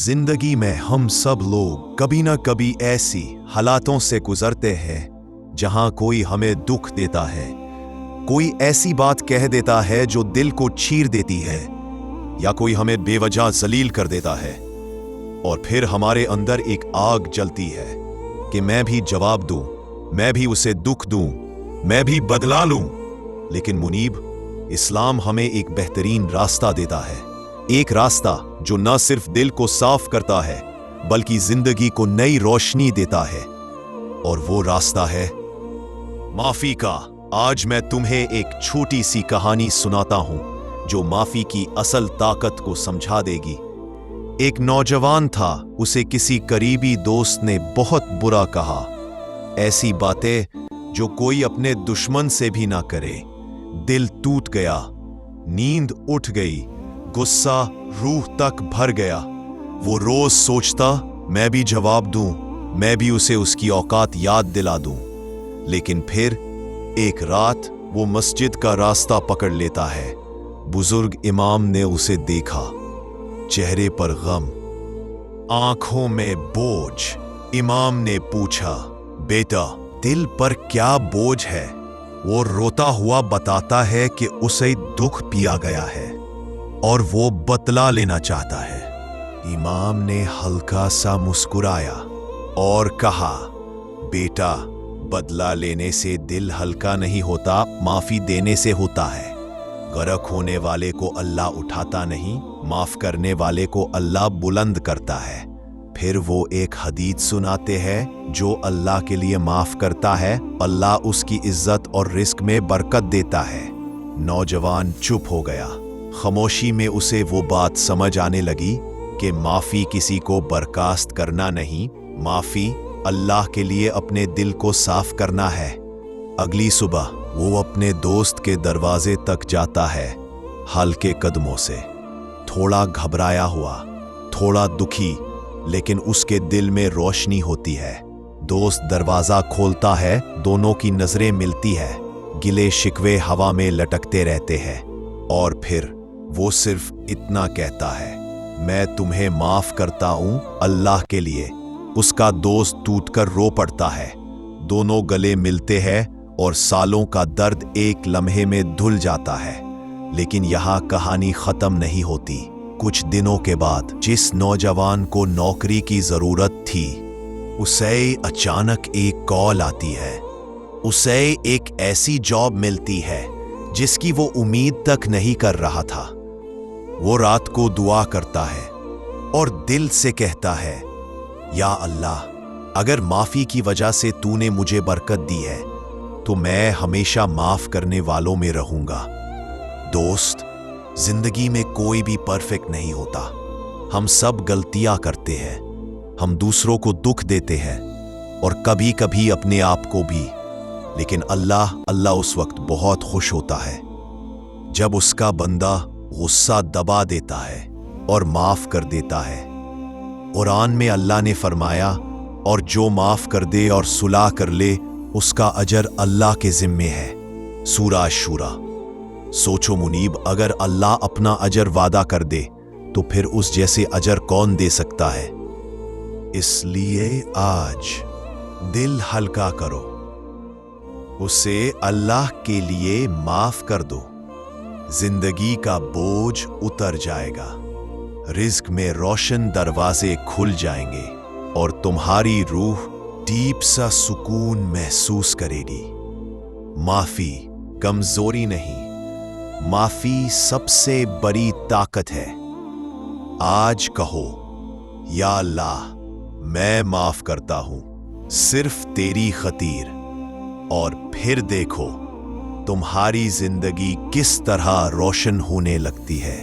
जिंदगी में हम सब लोग कभी ना कभी ऐसी हालातों से गुजरते हैं जहां कोई हमें दुख देता है, कोई ऐसी बात कह देता है जो दिल को चीर देती है, या कोई हमें बेवजह जलील कर देता है। और फिर हमारे अंदर एक आग जलती है कि मैं भी जवाब दूं, मैं भी उसे दुख दूं, मैं भी बदला लूं। लेकिन मुनीब, इस्लाम हमें एक बेहतरीन रास्ता देता है, एक रास्ता जो न सिर्फ दिल को साफ करता है बल्कि जिंदगी को नई रोशनी देता है। और वो रास्ता है माफी का। आज मैं तुम्हें एक छोटी सी कहानी सुनाता हूं जो माफी की असल ताकत को समझा देगी। एक नौजवान था, उसे किसी करीबी दोस्त ने बहुत बुरा कहा, ऐसी बातें जो कोई अपने दुश्मन से भी ना करे। दिल टूट गया, नींद उठ गई, गुस्सा रूह तक भर गया। वो रोज सोचता, मैं भी जवाब दूं, मैं भी उसे उसकी औकात याद दिला दूं। लेकिन फिर एक रात वो मस्जिद का रास्ता पकड़ लेता है। बुजुर्ग इमाम ने उसे देखा, चेहरे पर गम, आंखों में बोझ। इमाम ने पूछा, बेटा, दिल पर क्या बोझ है? वो रोता हुआ बताता है कि उसे दुख पिया गया है और वो बदला लेना चाहता है। इमाम ने हल्का सा मुस्कुराया और कहा, बेटा, बदला लेने से दिल हल्का नहीं होता, माफी देने से होता है। गर्क होने वाले को अल्लाह उठाता नहीं, माफ करने वाले को अल्लाह बुलंद करता है। फिर वो एक हदीस सुनाते हैं, जो अल्लाह के लिए माफ करता है, अल्लाह उसकी इज्जत और रिस्क में बरकत देता है। नौजवान चुप हो गया। खामोशी में उसे वो बात समझ आने लगी कि माफी किसी को बर्खास्त करना नहीं, माफी अल्लाह के लिए अपने दिल को साफ करना है। अगली सुबह वो अपने दोस्त के दरवाजे तक जाता है, हल्के कदमों से, थोड़ा घबराया हुआ, थोड़ा दुखी, लेकिन उसके दिल में रोशनी होती है। दोस्त दरवाजा खोलता है, दोनों की नजरें मिलती है, गिले शिकवे हवा में लटकते रहते हैं। और फिर वो सिर्फ इतना कहता है, मैं तुम्हें माफ करता हूं अल्लाह के लिए। उसका दोस्त टूटकर रो पड़ता है, दोनों गले मिलते हैं और सालों का दर्द एक लम्हे में धुल जाता है। लेकिन यहां कहानी खत्म नहीं होती। कुछ दिनों के बाद जिस नौजवान को नौकरी की जरूरत थी, उसे अचानक एक कॉल आती है। उसे एक ऐसी जॉब मिलती है जिसकी वो उम्मीद तक नहीं कर रहा था। वो रात को दुआ करता है और दिल से कहता है, या अल्लाह, अगर माफी की वजह से तूने मुझे बरकत दी है तो मैं हमेशा माफ करने वालों में रहूंगा। दोस्त, जिंदगी में कोई भी परफेक्ट नहीं होता। हम सब गलतियां करते हैं, हम दूसरों को दुख देते हैं और कभी कभी अपने आप को भी। लेकिन अल्लाह उस वक्त बहुत खुश होता है जब उसका बंदा गुस्सा दबा देता है और माफ कर देता है। कुरान में अल्लाह ने फरमाया, और जो माफ कर दे और सुलह कर ले, उसका अजर अल्लाह के जिम्मे है। सूरा शूरा। सोचो मुनीब, अगर अल्लाह अपना अजर वादा कर दे तो फिर उस जैसे अजर कौन दे सकता है? इसलिए आज दिल हल्का करो, उसे अल्लाह के लिए माफ कर दो। जिंदगी का बोझ उतर जाएगा, रिज्क में रोशन दरवाजे खुल जाएंगे और तुम्हारी रूह डीप सा सुकून महसूस करेगी। माफी कमजोरी नहीं, माफी सबसे बड़ी ताकत है। आज कहो, या अल्लाह, मैं माफ करता हूं सिर्फ तेरी खातिर। और फिर देखो तुम्हारी जिंदगी किस तरह रोशन होने लगती है।